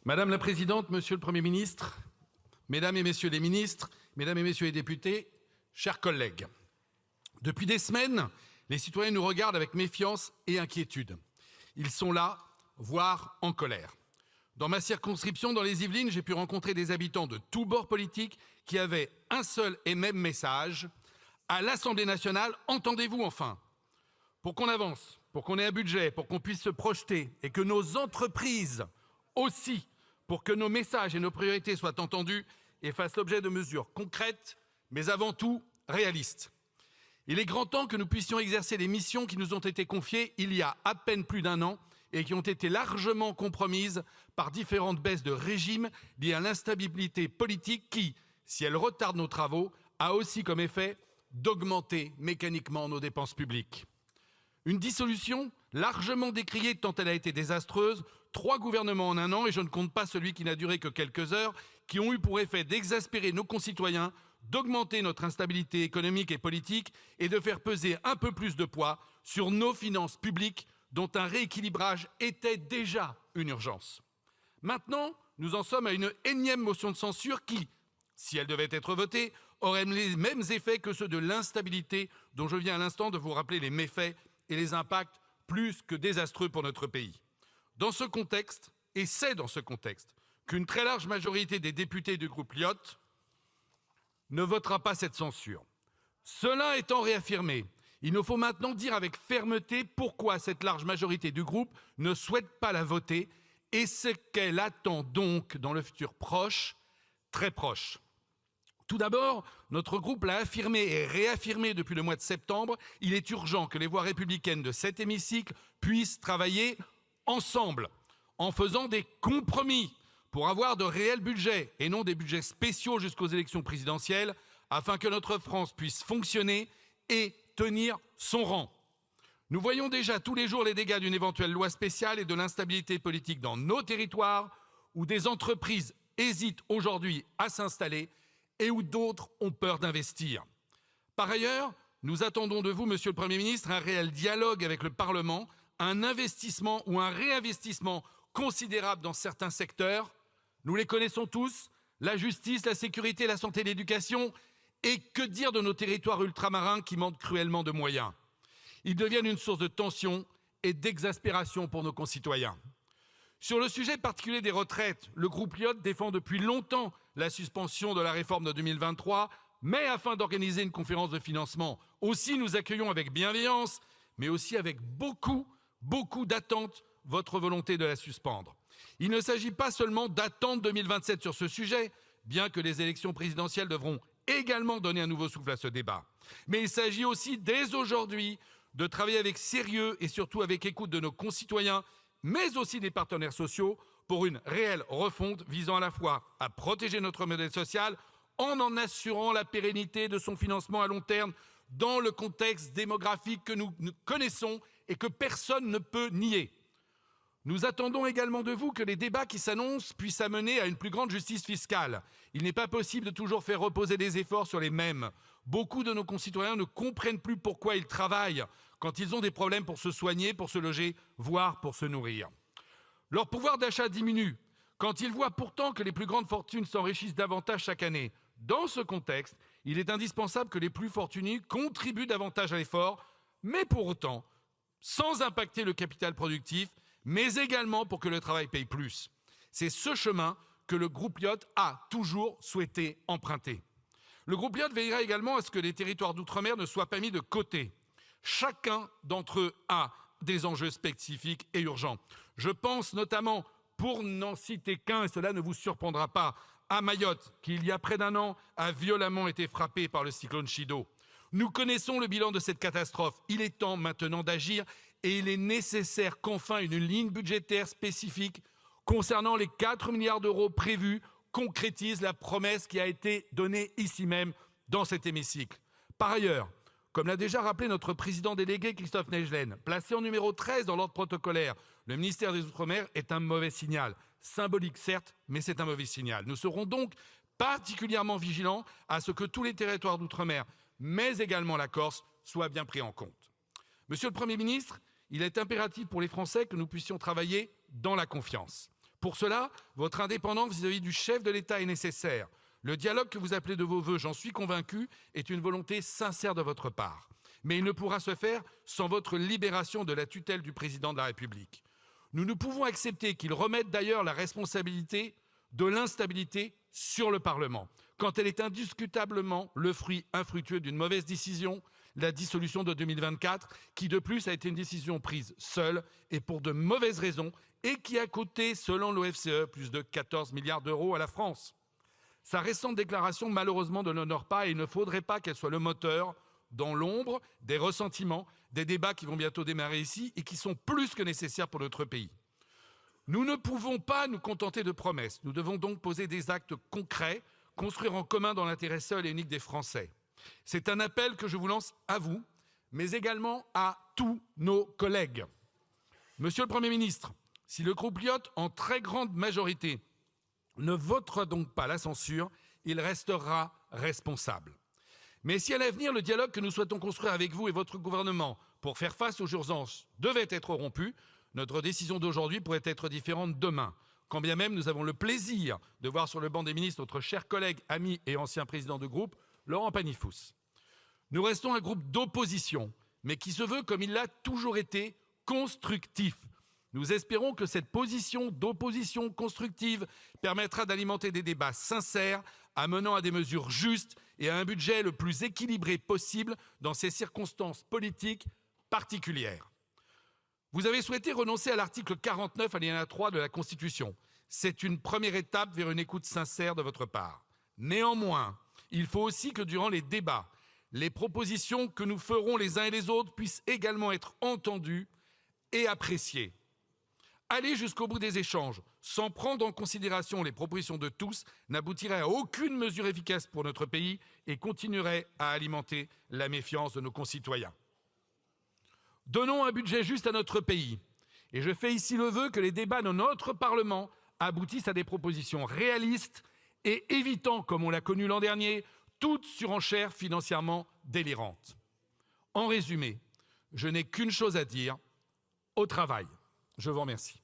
Madame la Présidente, Monsieur le Premier ministre, Mesdames et Messieurs les ministres, Mesdames et Messieurs les députés, chers collègues, depuis des semaines, les citoyens nous regardent avec méfiance et inquiétude. Ils sont là, voire en colère. Dans ma circonscription, dans les Yvelines, j'ai pu rencontrer des habitants de tous bords politiques qui avaient un seul et même message. À l'Assemblée nationale, entendez-vous enfin? Pour qu'on avance, pour qu'on ait un budget, pour qu'on puisse se projeter et que nos entreprises aussi, pour que nos messages et nos priorités soient entendus et fassent l'objet de mesures concrètes, mais avant tout réalistes. Il est grand temps que nous puissions exercer les missions qui nous ont été confiées il y a à peine plus d'un an et qui ont été largement compromises par différentes baisses de régime liées à l'instabilité politique qui, si elle retarde nos travaux, a aussi comme effet d'augmenter mécaniquement nos dépenses publiques. Une dissolution largement décriée tant elle a été désastreuse, 3 gouvernements en un an, et je ne compte pas celui qui n'a duré que quelques heures, qui ont eu pour effet d'exaspérer nos concitoyens, d'augmenter notre instabilité économique et politique et de faire peser un peu plus de poids sur nos finances publiques dont un rééquilibrage était déjà une urgence. Maintenant, nous en sommes à une énième motion de censure qui, si elle devait être votée, aurait les mêmes effets que ceux de l'instabilité dont je viens à l'instant de vous rappeler les méfaits et les impacts plus que désastreux pour notre pays. Dans ce contexte, et c'est dans ce contexte, qu'une très large majorité des députés du groupe Lyotte ne votera pas cette censure. Cela étant réaffirmé, il nous faut maintenant dire avec fermeté pourquoi cette large majorité du groupe ne souhaite pas la voter et ce qu'elle attend donc dans le futur proche, très proche. Tout d'abord, notre groupe l'a affirmé et réaffirmé depuis le mois de septembre, il est urgent que les voix républicaines de cet hémicycle puissent travailler ensemble, en faisant des compromis pour avoir de réels budgets et non des budgets spéciaux jusqu'aux élections présidentielles, afin que notre France puisse fonctionner et tenir son rang. Nous voyons déjà tous les jours les dégâts d'une éventuelle loi spéciale et de l'instabilité politique dans nos territoires, où des entreprises hésitent aujourd'hui à s'installer et où d'autres ont peur d'investir. Par ailleurs, nous attendons de vous, Monsieur le Premier ministre, un réel dialogue avec le Parlement, un investissement ou un réinvestissement considérable dans certains secteurs. Nous les connaissons tous, la justice, la sécurité, la santé, l'éducation, et que dire de nos territoires ultramarins qui manquent cruellement de moyens. Ils deviennent une source de tension et d'exaspération pour nos concitoyens. Sur le sujet particulier des retraites, le groupe Lyotte défend depuis longtemps la suspension de la réforme de 2023, mais afin d'organiser une conférence de financement. Aussi, nous accueillons avec bienveillance, mais aussi avec beaucoup d'attentes, votre volonté de la suspendre. Il ne s'agit pas seulement d'attendre 2027 sur ce sujet, bien que les élections présidentielles devront également donner un nouveau souffle à ce débat. Mais il s'agit aussi dès aujourd'hui de travailler avec sérieux et surtout avec écoute de nos concitoyens, mais aussi des partenaires sociaux, pour une réelle refonte visant à la fois à protéger notre modèle social en assurant la pérennité de son financement à long terme dans le contexte démographique que nous connaissons et que personne ne peut nier. Nous attendons également de vous que les débats qui s'annoncent puissent amener à une plus grande justice fiscale. Il n'est pas possible de toujours faire reposer des efforts sur les mêmes. Beaucoup de nos concitoyens ne comprennent plus pourquoi ils travaillent quand ils ont des problèmes pour se soigner, pour se loger, voire pour se nourrir. Leur pouvoir d'achat diminue quand ils voient pourtant que les plus grandes fortunes s'enrichissent davantage chaque année. Dans ce contexte, il est indispensable que les plus fortunés contribuent davantage à l'effort, mais pour autant, sans impacter le capital productif, mais également pour que le travail paye plus. C'est ce chemin que le groupe Lyotte a toujours souhaité emprunter. Le groupe Lyotte veillera également à ce que les territoires d'outre-mer ne soient pas mis de côté. Chacun d'entre eux a des enjeux spécifiques et urgents. Je pense notamment, pour n'en citer qu'un, et cela ne vous surprendra pas, à Mayotte, qui il y a près d'un an a violemment été frappé par le cyclone Chido. Nous connaissons le bilan de cette catastrophe. Il est temps maintenant d'agir et il est nécessaire qu'enfin une ligne budgétaire spécifique concernant les 4 milliards d'euros prévus concrétise la promesse qui a été donnée ici même dans cet hémicycle. Par ailleurs, comme l'a déjà rappelé notre président délégué Christophe Nechelem, placé en numéro 13 dans l'ordre protocolaire, le ministère des Outre-mer est un mauvais signal. Symbolique certes, mais c'est un mauvais signal. Nous serons donc particulièrement vigilants à ce que tous les territoires d'outre-mer, mais également la Corse, soient bien pris en compte. Monsieur le Premier ministre, il est impératif pour les Français que nous puissions travailler dans la confiance. Pour cela, votre indépendance vis-à-vis du chef de l'État est nécessaire. Le dialogue que vous appelez de vos vœux, j'en suis convaincu, est une volonté sincère de votre part. Mais il ne pourra se faire sans votre libération de la tutelle du président de la République. Nous ne pouvons accepter qu'il remette d'ailleurs la responsabilité de l'instabilité sur le Parlement, quand elle est indiscutablement le fruit infructueux d'une mauvaise décision, la dissolution de 2024, qui de plus a été une décision prise seule et pour de mauvaises raisons, et qui a coûté, selon l'OFCE, plus de 14 milliards d'euros à la France. Sa récente déclaration, malheureusement, ne l'honore pas et il ne faudrait pas qu'elle soit le moteur, dans l'ombre, des ressentiments, des débats qui vont bientôt démarrer ici et qui sont plus que nécessaires pour notre pays. Nous ne pouvons pas nous contenter de promesses. Nous devons donc poser des actes concrets, construire en commun dans l'intérêt seul et unique des Français. C'est un appel que je vous lance à vous, mais également à tous nos collègues. Monsieur le Premier ministre, si le groupe Lyot, en très grande majorité, ne votera donc pas la censure, il restera responsable. Mais si à l'avenir, le dialogue que nous souhaitons construire avec vous et votre gouvernement pour faire face aux urgences devait être rompu, notre décision d'aujourd'hui pourrait être différente demain, quand bien même nous avons le plaisir de voir sur le banc des ministres notre cher collègue, ami et ancien président de groupe, Laurent Pagny-Fous. Nous restons un groupe d'opposition, mais qui se veut, comme il l'a toujours été, constructif. Nous espérons que cette position d'opposition constructive permettra d'alimenter des débats sincères, amenant à des mesures justes et à un budget le plus équilibré possible dans ces circonstances politiques particulières. Vous avez souhaité renoncer à l'article 49, alinéa 3 de la Constitution. C'est une première étape vers une écoute sincère de votre part. Néanmoins, il faut aussi que durant les débats, les propositions que nous ferons les uns et les autres puissent également être entendues et appréciées. Aller jusqu'au bout des échanges, sans prendre en considération les propositions de tous, n'aboutirait à aucune mesure efficace pour notre pays et continuerait à alimenter la méfiance de nos concitoyens. Donnons un budget juste à notre pays. Et je fais ici le vœu que les débats dans notre Parlement aboutissent à des propositions réalistes et évitant, comme on l'a connu l'an dernier, toute surenchère financièrement délirante. En résumé, je n'ai qu'une chose à dire, au travail. Je vous remercie.